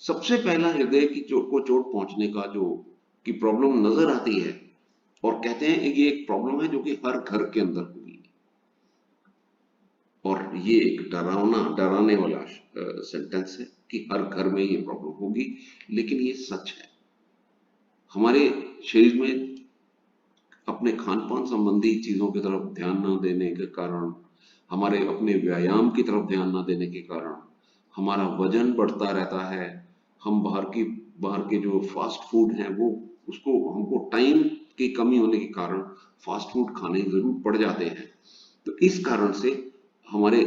सबसे पहला हृदय की चोट को चोट पहुंचने का जो की प्रॉब्लम नजर आती है, और कहते हैं ये एक प्रॉब्लम है जो कि हर घर के अंदर होगी, और ये एक डराने वाला सेंटेंस है कि हर घर में ये प्रॉब्लम होगी, लेकिन ये सच है। हमारे शरीर में अपने खान पान संबंधी चीजों की तरफ ध्यान न देने के कारण, हमारे अपने व्यायाम की तरफ ध्यान न देने के कारण हमारा वजन बढ़ता रहता है। हम बाहर के जो फास्ट फूड हैं वो उसको हमको टाइम की कमी होने के कारण फास्ट फूड खाने जरूर पड़ जाते हैं। तो इस कारण से हमारे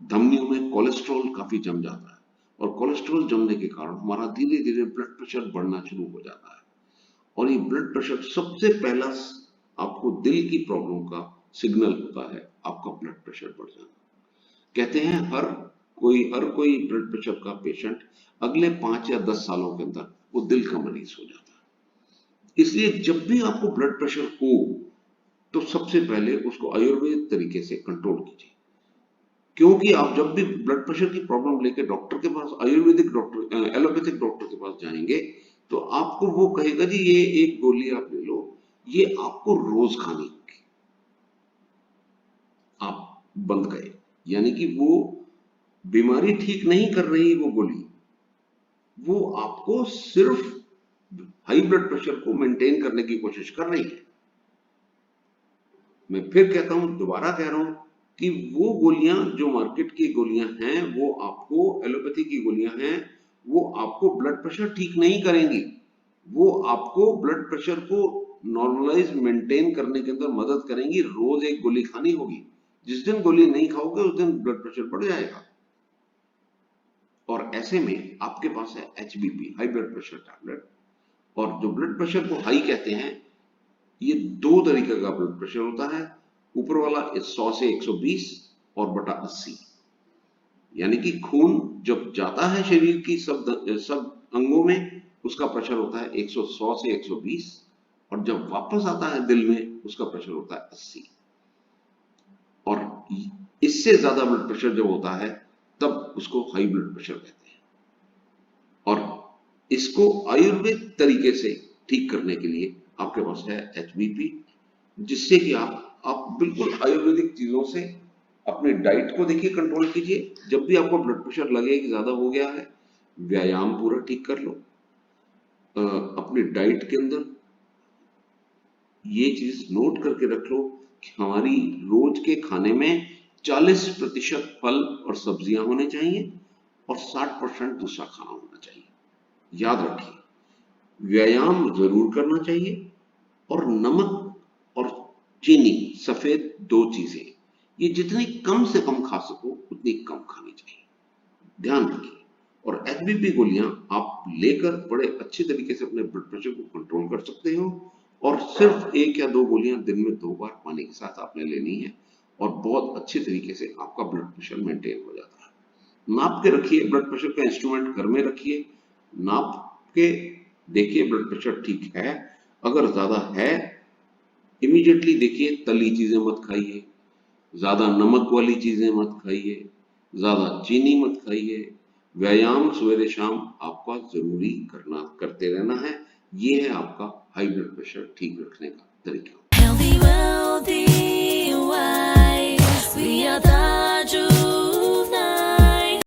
धमनियों में कोलेस्ट्रॉल काफी जम जाता है, और कोलेस्ट्रॉल जमने के कारण हमारा धीरे धीरे ब्लड प्रेशर बढ़ना शुरू हो जाता है। और ये ब्लड प्रेशर सबसे पहला आपको दिल की प्रॉब्लम का सिग्नल होता है, आपका ब्लड प्रेशर बढ़ जाना। कहते हैं हर कोई ब्लड प्रेशर का पेशेंट अगले 5 या 10 सालों के अंदर वो दिल का मरीज हो जाता है। इसलिए जब भी आपको ब्लड प्रेशर हो तो सबसे पहले उसको आयुर्वेदिक तरीके से कंट्रोल कीजिए, क्योंकि आप जब भी ब्लड प्रेशर की प्रॉब्लम लेके डॉक्टर के पास, आयुर्वेदिक डॉक्टर, एलोपैथिक डॉक्टर के पास जाएंगे, तो आपको वो कहेगा जी ये एक गोली आप ले लो, ये आपको रोज खानी होगी। आप बंद गए, यानी कि वो बीमारी ठीक नहीं कर रही वो गोली, वो आपको सिर्फ हाई ब्लड प्रेशर को मेंटेन करने की कोशिश कर रही है। मैं फिर कहता हूं, दोबारा कह रहा हूं कि वो गोलियां जो मार्केट की गोलियां हैं, वो आपको, एलोपैथी की गोलियां हैं, वो आपको ब्लड प्रेशर ठीक नहीं करेंगी। वो आपको ब्लड प्रेशर को नॉर्मलाइज मेंटेन करने के अंदर मदद करेंगी। रोज एक गोली खानी होगी। जिस दिन गोली नहीं खाओगे उस दिन ब्लड प्रेशर बढ़ जाएगा, और ऐसे में आपके पास है एचबीपी, हाई ब्लड प्रेशर टैबलेट। और जो ब्लड प्रेशर को हाई कहते हैं, ये दो तरीके का ब्लड प्रेशर होता है। ऊपर वाला 100 से 120 और बटा 80, यानी कि खून जब जाता है शरीर की सब अंगों में, उसका प्रेशर होता है 100 से 120, और जब वापस आता है दिल में उसका प्रेशर होता है 80। और इससे ज्यादा ब्लड प्रेशर जब होता है तब उसको हाई ब्लड प्रेशर कहते हैं। और इसको आयुर्वेद तरीके से ठीक करने के लिए आपके पास है एचबीपी, जिससे कि आप बिल्कुल आयुर्वेदिक चीजों से अपनी डाइट को देखिए, कंट्रोल कीजिए। जब भी आपको ब्लड प्रेशर लगे कि ज्यादा हो गया है, व्यायाम पूरा ठीक कर लो। अपनी डाइट के अंदर ये चीज नोट करके रख लो कि हमारी रोज के खाने में 40% फल और सब्जियां होने चाहिए और 60% दूसरा खाना होना चाहिए। याद रखिए, व्यायाम जरूर करना चाहिए, और नमक और चीनी, सफेद, दो चीजें, ये जितनी कम से कम खा सको उतनी कम खानी चाहिए। ध्यान रखिए। और एचबीपी गोलियां आप लेकर बड़े अच्छे तरीके से अपने ब्लड प्रेशर को कंट्रोल कर सकते हो, और सिर्फ 1 या 2 गोलियां दिन में 2 बार पानी के साथ आपने लेनी है, और बहुत अच्छे तरीके से आपका ब्लड प्रेशर मेंटेन हो जाता है। नाप के रखिए, ब्लड प्रेशर का इंस्ट्रूमेंट घर में रखिए, नाप के देखिए ब्लड प्रेशर ठीक है। अगर ज्यादा है, इमीडिएटली देखिए, तली चीजें मत खाइए, ज्यादा नमक वाली चीजें मत खाइए, ज्यादा चीनी मत खाइए। व्यायाम सवेरे शाम आपका जरूरी करते रहना है। ये है आपका हाई ब्लड प्रेशर ठीक रखने का तरीका।